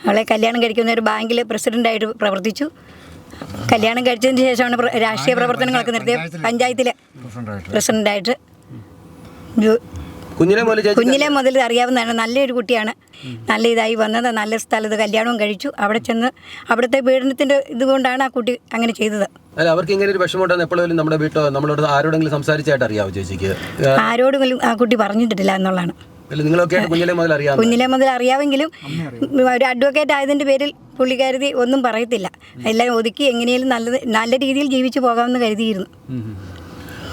അവളെ കല്യാണം കഴിക്കുന്ന ഒരു ബാങ്കിൽ പ്രസിഡൻ്റായിട്ട് പ്രവർത്തിച്ചു. കല്യാണം കഴിച്ചതിന് ശേഷമാണ് രാഷ്ട്രീയ പ്രവർത്തനങ്ങളൊക്കെ നിർത്തിയത്. പഞ്ചായത്തിലെ പ്രസിഡൻ്റായിട്ട് കുഞ്ഞിലെ മുതൽ അറിയാവുന്നതാണ്. നല്ലൊരു കുട്ടിയാണ്. നല്ല ഇതായി വന്നത്, നല്ല സ്ഥലത്ത് കല്യാണവും കഴിച്ചു. അവിടെ ചെന്ന് അവിടുത്തെ പീഡനത്തിൻ്റെ ഇതുകൊണ്ടാണ് ആ കുട്ടി അങ്ങനെ ചെയ്തത്. അല്ല, അവർക്ക് ഇങ്ങനെ ഒരു വിഷമമുണ്ടെന്ന് എപ്പോഴും നമ്മുടെ വീട്ടോ നമ്മളോട് ആരോടെങ്കിലും സംസാരിച്ചായിട്ട് അറിയാവോ ചേച്ചിക്ക്? ആരോടെങ്കിലും ആ കുട്ടി പറഞ്ഞിട്ടില്ല എന്നുള്ളതാണ്. കുഞ്ഞിലെ മുതൽ അറിയാമെങ്കിലും ഒരു അഡ്വക്കേറ്റ് ആയതിൻ്റെ പേരിൽ പുള്ളിക്കാരത്തി ഒന്നും പറയത്തില്ല. എല്ലാം ഒതുക്കി എങ്ങനെയും നല്ല രീതിയിൽ ജീവിച്ചു പോകാമെന്ന് കരുതിയിരുന്നു.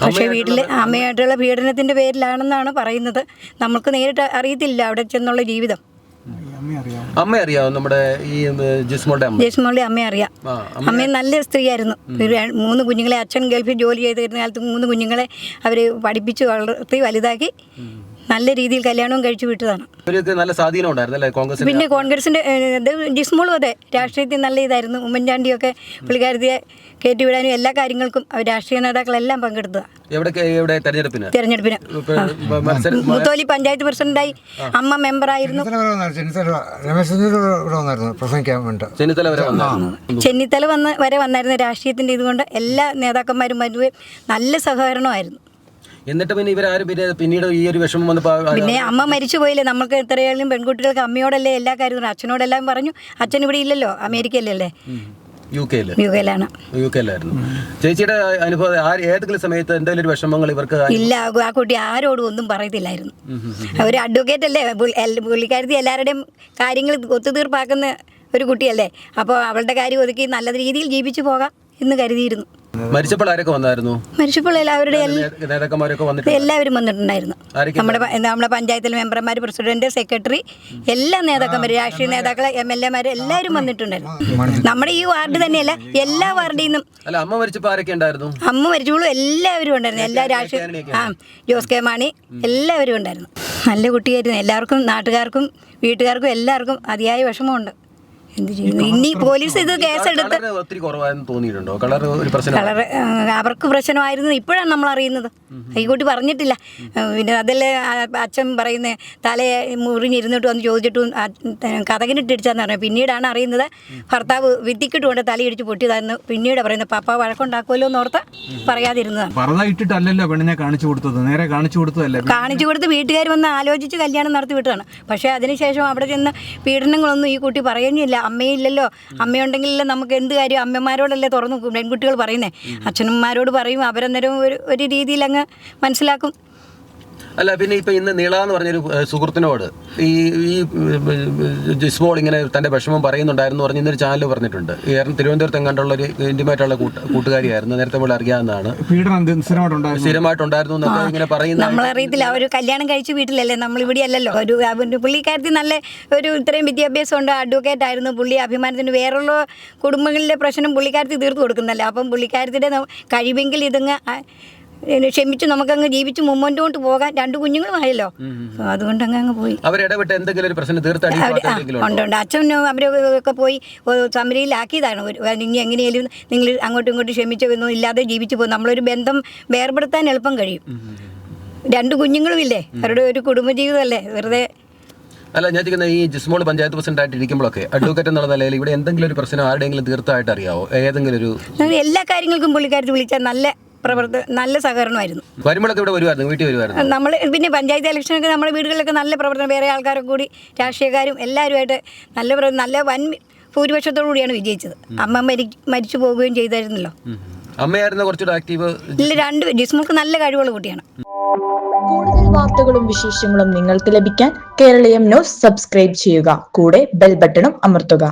പക്ഷേ വീട്ടിൽ അമ്മയായിട്ടുള്ള പീഡനത്തിൻ്റെ പേരിലാണെന്നാണ് പറയുന്നത്. നമുക്ക് നേരിട്ട് അറിയത്തില്ല അവിടെ ചെന്നുള്ള ജീവിതം. അമ്മ അറിയാമോ? നമ്മുടെ ഈ ജിസ്മോളുടെ അമ്മയെ അറിയാം. അമ്മ നല്ല സ്ത്രീയായിരുന്നു. 3 കുഞ്ഞുങ്ങളെ, അച്ഛൻ ഗൾഫിൽ ജോലി ചെയ്തിരുന്ന കാലത്ത് 3 കുഞ്ഞുങ്ങളെ അവർ പഠിപ്പിച്ച് വളർത്തി വലുതാക്കി നല്ല രീതിയിൽ കല്യാണവും കഴിച്ചു വിട്ടതാണ്. നല്ല സ്വാധീനം ഉണ്ടായിരുന്നല്ലേ കോൺഗ്രസ്? പിന്നെ കോൺഗ്രസിന്റെ ജിസ്മോളും അതെ, രാഷ്ട്രീയത്തിൽ നല്ല ഇതായിരുന്നു. ഉമ്മൻചാണ്ടിയൊക്കെ പുള്ളിക്കാരത്തിയെ കയറ്റിവിടാനും എല്ലാ കാര്യങ്ങൾക്കും രാഷ്ട്രീയ നേതാക്കളെല്ലാം പങ്കെടുത്തതാണ്. തെരഞ്ഞെടുപ്പിന് മുത്തോലി പഞ്ചായത്ത് പ്രസിഡന്റായി, അമ്മ മെമ്പറായിരുന്നു. ചെന്നിത്തല വരെ വന്നായിരുന്നു. രാഷ്ട്രീയത്തിന്റെ ഇതുകൊണ്ട് എല്ലാ നേതാക്കന്മാരും നല്ല സഹകരണമായിരുന്നു. എന്നിട്ട് പിന്നെ ഇവരാരും പിന്നീട് ഈ ഒരു വിഷമം വന്നപ്പോൾ പിന്നെ അമ്മ മരിച്ചു പോയില്ലേ. നമുക്ക് എത്രയായാലും പെൺകുട്ടികൾക്ക് അമ്മയോടല്ലേ എല്ലാ കാര്യവും. അച്ഛനോടെല്ലാം പറഞ്ഞു. അച്ഛൻ ഇവിടെ ഇല്ലല്ലോ, അമേരിക്കയിലല്ലേ, യുകെയിലായിരുന്നു. ചേച്ചിയുടെ അനുഭവം ഏതെങ്കിലും സമയത്ത് എന്തെങ്കിലും ഒരു വിഷമങ്ങൾ ഇവർക്ക് ഇല്ല? ആ കുട്ടി ആരോടും ഒന്നും പറയത്തില്ലായിരുന്നു. ഒരു അഡ്വക്കേറ്റ് അല്ലേ, പുള്ളിക്കാരത്തി എല്ലാവരുടെയും കാര്യങ്ങൾ ഒത്തുതീർപ്പാക്കുന്ന ഒരു കുട്ടിയല്ലേ. അപ്പോൾ അവളുടെ കാര്യം ഒതുക്കി നല്ല രീതിയിൽ ജീവിച്ചു പോകാം എന്ന് കരുതിയിരുന്നു. മരിച്ചപ്പോൾ ആരൊക്കെ വന്നായിരുന്നു? മരിച്ചപ്പോൾ എല്ലാവരും വന്നിട്ടുണ്ടായിരുന്നു. നമ്മുടെ പഞ്ചായത്തിലെ മെമ്പർമാർ, പ്രസിഡന്റ്, സെക്രട്ടറി, എല്ലാ നേതാക്കന്മാരും, രാഷ്ട്രീയ നേതാക്കളെ, MLA എല്ലാവരും വന്നിട്ടുണ്ടായിരുന്നു. നമ്മുടെ ഈ വാർഡ് തന്നെയല്ല, എല്ലാ വാർഡിൽ നിന്നും. അമ്മ മരിച്ചപ്പോഴും എല്ലാവരും ഉണ്ടായിരുന്നു. എല്ലാ രാഷ്ട്രീയ ജോസ് കെ മാണി എല്ലാവരും ഉണ്ടായിരുന്നു. നല്ല കുട്ടിയായിരുന്നു. എല്ലാവർക്കും, നാട്ടുകാർക്കും വീട്ടുകാർക്കും എല്ലാവർക്കും അതിയായ വിഷമമുണ്ട്. എന്ത് ചെയ്യുന്നു ഇനി പോലീസ് ഇത് കേസെടുത്ത് കളർ അവർക്ക് പ്രശ്നമായിരുന്നു. ഇപ്പോഴാണ് നമ്മൾ അറിയുന്നത്. ഈ കുട്ടി പറഞ്ഞിട്ടില്ല. പിന്നെ അതല്ലേ അച്ഛൻ പറയുന്നത്, തലയെ മുറിഞ്ഞിരുന്നിട്ട് വന്ന് ചോദിച്ചിട്ടും കഥകിനിട്ടിടിച്ചാന്ന് പറഞ്ഞു. പിന്നീടാണ് അറിയുന്നത് ഭർത്താവ് വിത്തിക്കിട്ട് കൊണ്ട് തലയിടിച്ച് പൊട്ടിയതായിരുന്നു. പിന്നീട് പറയുന്നത് പപ്പ വഴക്കുണ്ടാക്കുമല്ലോ എന്നോർത്ത് പറയാതിരുന്നതാണ്. കാണിച്ചു കൊടുത്ത് വീട്ടുകാർ വന്ന് ആലോചിച്ച് കല്യാണം നടത്തി വിട്ടതാണ്. പക്ഷേ അതിനുശേഷം അവിടെ ചെന്ന് പീഡനങ്ങളൊന്നും ഈ കുട്ടി പറയുന്നില്ല. അമ്മയില്ലല്ലോ, അമ്മയുണ്ടെങ്കിലല്ലേ നമുക്ക് എന്ത് കാര്യം. അമ്മമാരോടല്ലേ തുറന്നു പെൺകുട്ടികൾ പറയുന്നേ. അച്ഛനന്മാരോട് പറയും. അവരന്നേരം ഒരു രീതിയിൽ അങ്ങ് മനസ്സിലാക്കും. അല്ല, പിന്നെ ഇപ്പം ഇന്ന് നീള എന്ന് പറഞ്ഞൊരു സുഹൃത്തിനോട് ഈ ജിസ്മോൾ ഇങ്ങനെ തൻ്റെ വിഷമം പറയുന്നുണ്ടായിരുന്നു പറഞ്ഞ് ഇന്നൊരു ചാനൽ പറഞ്ഞിട്ടുണ്ട്. തിരുവനന്തപുരത്ത് എങ്ങാണ്ടുള്ള ഒരു ഇൻറ്റിമേറ്റുള്ള കൂട്ടുകാരിയായിരുന്നു. നേരത്തെ പോലെ അറിയാവുന്നതാണ്. സ്ഥിരമായിട്ടുണ്ടായിരുന്നു എന്നൊക്കെ ഇങ്ങനെ പറയുന്നത് നമ്മളറിയത്തില്ല. അവർ കല്യാണം കഴിച്ച വീട്ടിലല്ലേ, നമ്മളിവിടെ അല്ലല്ലോ. ഒരു പുള്ളിക്കാരത്തി നല്ല ഒരു ഇത്രയും വിദ്യാഭ്യാസം ഉണ്ട്, അഡ്വക്കേറ്റ് ആയിരുന്നു. പുള്ളി അഭിമാനത്തിന് വേറുള്ള കുടുംബങ്ങളിലെ പ്രശ്നം പുള്ളിക്കാരത്തി തീർത്തു കൊടുക്കുന്നല്ലേ. അപ്പം പുള്ളിക്കാരത്തിൻ്റെ കഴിവെങ്കിൽ ഇതങ്ങ് ക്ഷമിച്ച് നമുക്കങ്ങ് ജീവിച്ച് മുമ്പോട്ട് പോകാൻ. 2 കുഞ്ഞുങ്ങളുമായല്ലോ, അതുകൊണ്ട് അങ്ങ് പോയി. ഉണ്ട്. അച്ഛൻ അവരൊക്കെ പോയി സമരയിലാക്കിയതാണ്. ഇനി എങ്ങനെയാലും നിങ്ങൾ അങ്ങോട്ടും ഇങ്ങോട്ടും ക്ഷമിച്ചൊന്നും ഇല്ലാതെ ജീവിച്ചു പോകും. നമ്മളൊരു ബന്ധം വേർപെടുത്താൻ എളുപ്പം കഴിയും. 2 കുഞ്ഞുങ്ങളും ഇല്ലേ, അവരുടെ ഒരു കുടുംബജീവിതമല്ലേ വെറുതെ. അല്ല, ഞാൻ ചോദിക്കുന്നത് ഈ ജിസ്മോൾ പഞ്ചായത്ത് പ്രസിഡന്റായിട്ട് ഇരിക്കുമ്പോഴൊക്കെ അഡ്വക്കേറ്റ് എന്നുള്ള നിലയിൽ ഇവിടെ എന്തെങ്കിലും ഒരു പ്രശ്നം ആരുടെയെങ്കിലും തീർച്ചയായിട്ട് അറിയാവോ? ഏതെങ്കിലും ഒരു എല്ലാ കാര്യങ്ങൾക്കും പുള്ളിക്കാരത്ത് വിളിച്ചാൽ നല്ല സഹകരണമായിരുന്നു. നമ്മൾ പിന്നെ പഞ്ചായത്ത് ഇലക്ഷനൊക്കെ നമ്മുടെ വീടുകളിലൊക്കെ നല്ല പ്രവർത്തനം, വേറെ ആൾക്കാരൊക്കെ കൂടി രാഷ്ട്രീയക്കാരും എല്ലാവരുമായിട്ട് നല്ല വൻ ഭൂരിപക്ഷത്തോടു കൂടിയാണ് വിജയിച്ചത്. അമ്മ മരിച്ചു പോവുകയും ചെയ്തായിരുന്നല്ലോ. അമ്മയായിരുന്നു കുറച്ചുകൂടെ ആക്റ്റീവ്. ഇല്ല, ജിസ്മോൾക്ക് നല്ല കഴിവുള്ള കുട്ടിയാണ്. കൂടുതൽ വാർത്തകളും വിശേഷങ്ങളും നിങ്ങൾക്ക് ലഭിക്കാൻ കേരളീയം ന്യൂസ് സബ്സ്ക്രൈബ് ചെയ്യുക. കൂടെ ബെൽ ബട്ടണും അമർത്തുക.